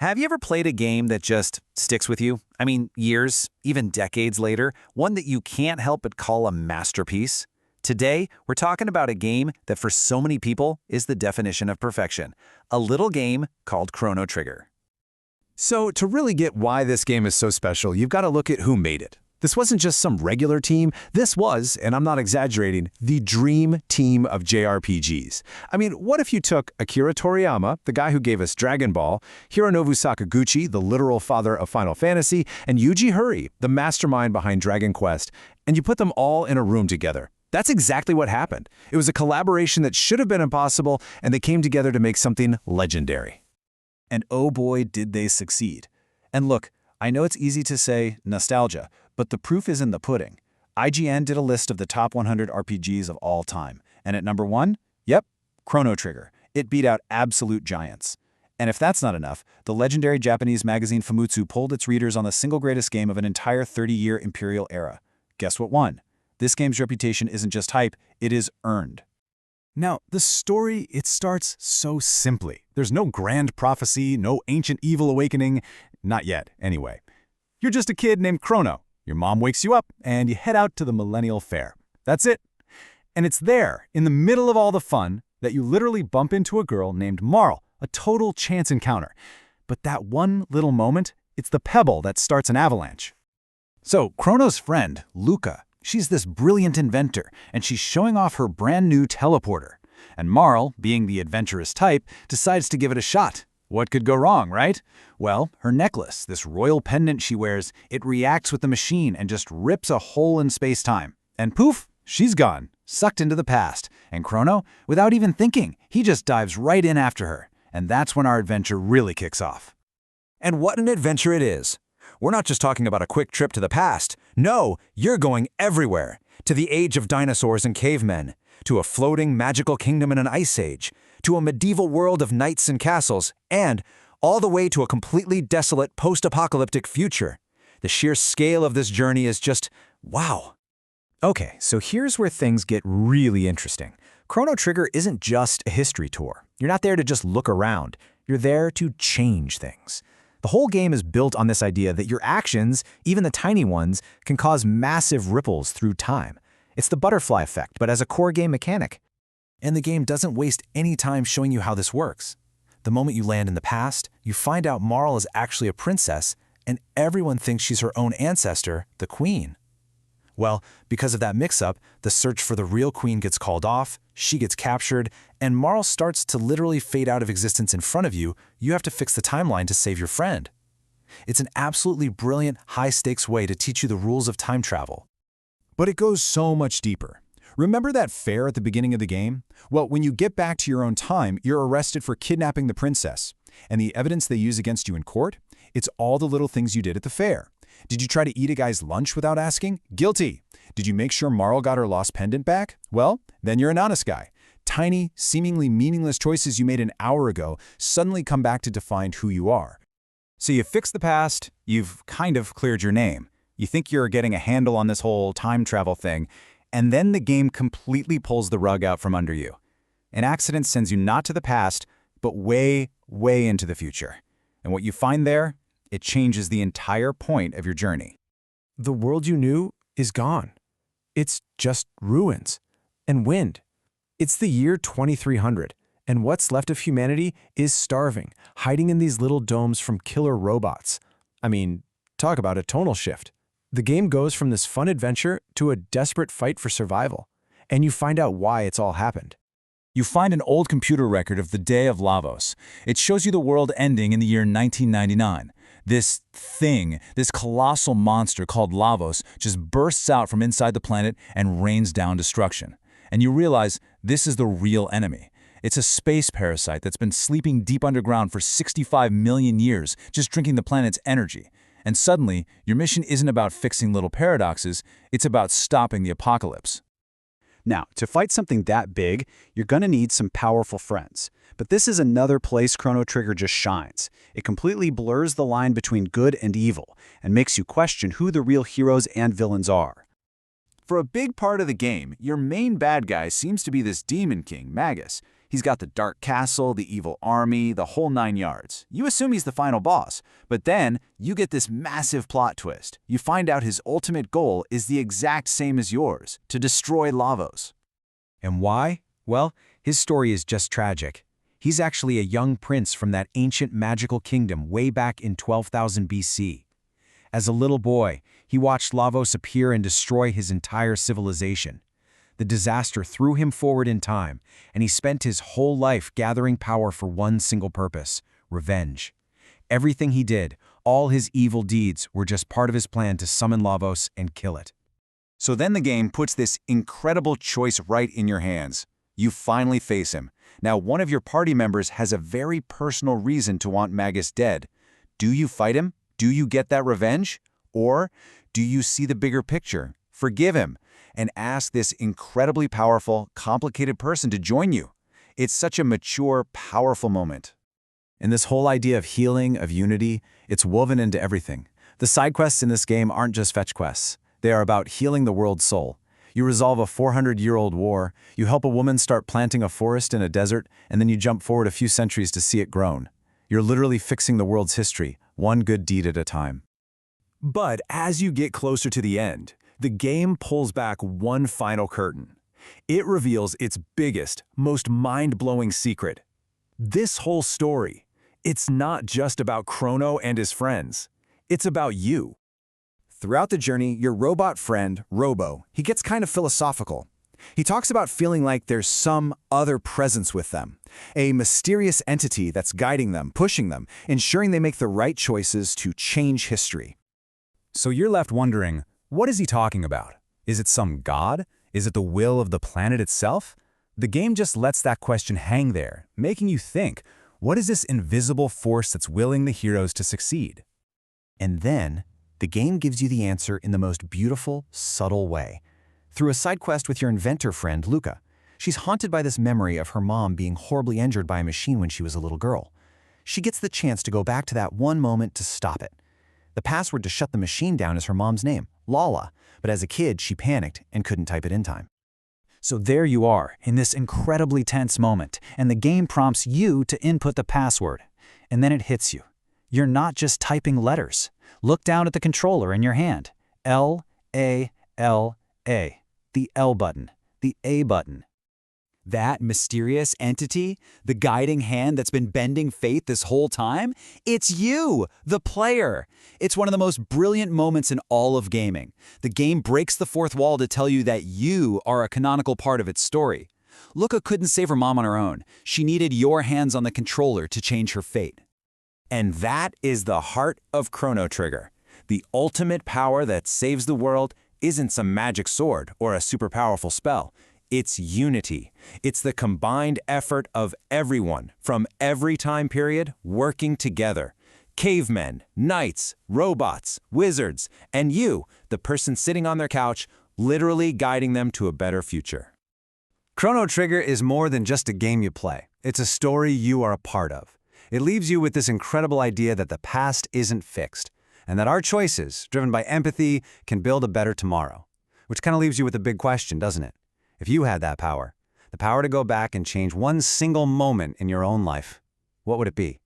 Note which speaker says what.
Speaker 1: Have you ever played a game that just sticks with you? I mean, years, even decades later, one that you can't help but call a masterpiece? Today, we're talking about a game that for so many people is the definition of perfection. A little game called Chrono Trigger.
Speaker 2: So to really get why this game is so special, you've got to look at who made it. This wasn't just some regular team. This was, and I'm not exaggerating, the dream team of JRPGs. I mean, what if you took Akira Toriyama, the guy who gave us Dragon Ball, Hironobu Sakaguchi, the literal father of Final Fantasy, and Yuji Horii, the mastermind behind Dragon Quest, and you put them all in a room together? That's exactly what happened. It was a collaboration that should have been impossible, and they came together to make something legendary.
Speaker 1: And oh boy, did they succeed. And look, I know it's easy to say nostalgia, but the proof is in the pudding. IGN did a list of the top 100 RPGs of all time. And at number 1, yep, Chrono Trigger. It beat out absolute giants. And if that's not enough, the legendary Japanese magazine Famitsu polled its readers on the single greatest game of an entire 30-year imperial era. Guess what won? This game's reputation isn't just hype, it is earned.
Speaker 2: Now, the story, it starts so simply. There's no grand prophecy, no ancient evil awakening. Not yet, anyway. You're just a kid named Chrono. Your mom wakes you up, and you head out to the Millennial Fair. That's it. And it's there, in the middle of all the fun, that you literally bump into a girl named Marl, a total chance encounter. But that one little moment, it's the pebble that starts an avalanche.
Speaker 1: So, Chrono's friend, Luca, she's this brilliant inventor, and she's showing off her brand new teleporter. And Marl, being the adventurous type, decides to give it a shot. What could go wrong, right? Well, her necklace, this royal pendant she wears, it reacts with the machine and just rips a hole in space-time. And poof, she's gone, sucked into the past. And Chrono, without even thinking, he just dives right in after her. And that's when our adventure really kicks off.
Speaker 3: And what an adventure it is! We're not just talking about a quick trip to the past. No, you're going everywhere. To the age of dinosaurs and cavemen, to a floating magical kingdom in an ice age, to a medieval world of knights and castles, and all the way to a completely desolate post-apocalyptic future. The sheer scale of this journey is just, wow.
Speaker 4: Okay, so here's where things get really interesting. Chrono Trigger isn't just a history tour. You're not there to just look around. You're there to change things. The whole game is built on this idea that your actions, even the tiny ones, can cause massive ripples through time. It's the butterfly effect, but as a core game mechanic. And the game doesn't waste any time showing you how this works. The moment you land in the past, you find out Marl is actually a princess, and everyone thinks she's her own ancestor, the queen. Well, because of that mix-up, the search for the real queen gets called off, she gets captured, and Marl starts to literally fade out of existence in front of you. You have to fix the timeline to save your friend. It's an absolutely brilliant, high-stakes way to teach you the rules of time travel.
Speaker 2: But it goes so much deeper. Remember that fair at the beginning of the game? Well, when you get back to your own time, you're arrested for kidnapping the princess. And the evidence they use against you in court? It's all the little things you did at the fair. Did you try to eat a guy's lunch without asking? Guilty. Did you make sure Marl got her lost pendant back? Well, then you're an honest guy. Tiny, seemingly meaningless choices you made an hour ago suddenly come back to define who you are.
Speaker 1: So you fix the past, you've kind of cleared your name. You think you're getting a handle on this whole time travel thing, and then the game completely pulls the rug out from under you. An accident sends you not to the past, but way, way into the future. And what you find there, it changes the entire point of your journey.
Speaker 4: The world you knew is gone. It's just ruins and wind. It's the year 2300, and what's left of humanity is starving, hiding in these little domes from killer robots. I mean, talk about a tonal shift. The game goes from this fun adventure to a desperate fight for survival, and you find out why it's all happened.
Speaker 1: You find an old computer record of the day of Lavos. It shows you the world ending in the year 1999. This thing, this colossal monster called Lavos, just bursts out from inside the planet and rains down destruction. And you realize this is the real enemy. It's a space parasite that's been sleeping deep underground for 65 million years, just drinking the planet's energy. And suddenly, your mission isn't about fixing little paradoxes, it's about stopping the apocalypse. Now, to fight something that big, you're gonna need some powerful friends. But this is another place Chrono Trigger just shines. It completely blurs the line between good and evil, and makes you question who the real heroes and villains are. For a big part of the game, your main bad guy seems to be this demon king, Magus.
Speaker 5: He's got the dark castle, the evil army, the whole 9 yards. You assume he's the final boss, but then you get this massive plot twist. You find out his ultimate goal is the exact same as yours, to destroy Lavos.
Speaker 4: And why? Well, his story is just tragic. He's actually a young prince from that ancient magical kingdom way back in 12,000 BC. As a little boy, he watched Lavos appear and destroy his entire civilization. The disaster threw him forward in time, and he spent his whole life gathering power for one single purpose: revenge. Everything he did, all his evil deeds, were just part of his plan to summon Lavos and kill it.
Speaker 1: So then the game puts this incredible choice right in your hands. You finally face him. Now, one of your party members has a very personal reason to want Magus dead. Do you fight him? Do you get that revenge? Or do you see the bigger picture, forgive him, and ask this incredibly powerful, complicated person to join you? It's such a mature, powerful moment.
Speaker 4: And this whole idea of healing, of unity, it's woven into everything. The side quests in this game aren't just fetch quests. They are about healing the world's soul. You resolve a 400-year-old war, you help a woman start planting a forest in a desert, and then you jump forward a few centuries to see it grown. You're literally fixing the world's history, one good deed at a time.
Speaker 2: But as you get closer to the end, the game pulls back one final curtain. It reveals its biggest, most mind-blowing secret. This whole story, it's not just about Chrono and his friends. It's about you.
Speaker 3: Throughout the journey, your robot friend, Robo, he gets kind of philosophical. He talks about feeling like there's some other presence with them, a mysterious entity that's guiding them, pushing them, ensuring they make the right choices to change history.
Speaker 4: So you're left wondering, what is he talking about? Is it some god? Is it the will of the planet itself? The game just lets that question hang there, making you think, what is this invisible force that's willing the heroes to succeed?
Speaker 3: And then, the game gives you the answer in the most beautiful, subtle way. Through a side quest with your inventor friend, Luca. She's haunted by this memory of her mom being horribly injured by a machine when she was a little girl. She gets the chance to go back to that one moment to stop it. The password to shut the machine down is her mom's name, Lala, but as a kid, she panicked and couldn't type it in time.
Speaker 5: So there you are, in this incredibly tense moment, and the game prompts you to input the password. And then it hits you. You're not just typing letters. Look down at the controller in your hand. L-A-L-A. The L button. The A button. That mysterious entity, the guiding hand that's been bending fate this whole time, it's you, the player. It's one of the most brilliant moments in all of gaming. The game breaks the fourth wall to tell you that you are a canonical part of its story. Luca couldn't save her mom on her own. She needed your hands on the controller to change her fate.
Speaker 1: And that is the heart of Chrono Trigger. The ultimate power that saves the world isn't some magic sword or a super powerful spell. It's unity. It's the combined effort of everyone from every time period working together. Cavemen, knights, robots, wizards, and you, the person sitting on their couch, literally guiding them to a better future.
Speaker 2: Chrono Trigger is more than just a game you play. It's a story you are a part of. It leaves you with this incredible idea that the past isn't fixed, and that our choices, driven by empathy, can build a better tomorrow. Which kind of leaves you with a big question, doesn't it? If you had that power, the power to go back and change one single moment in your own life, what would it be?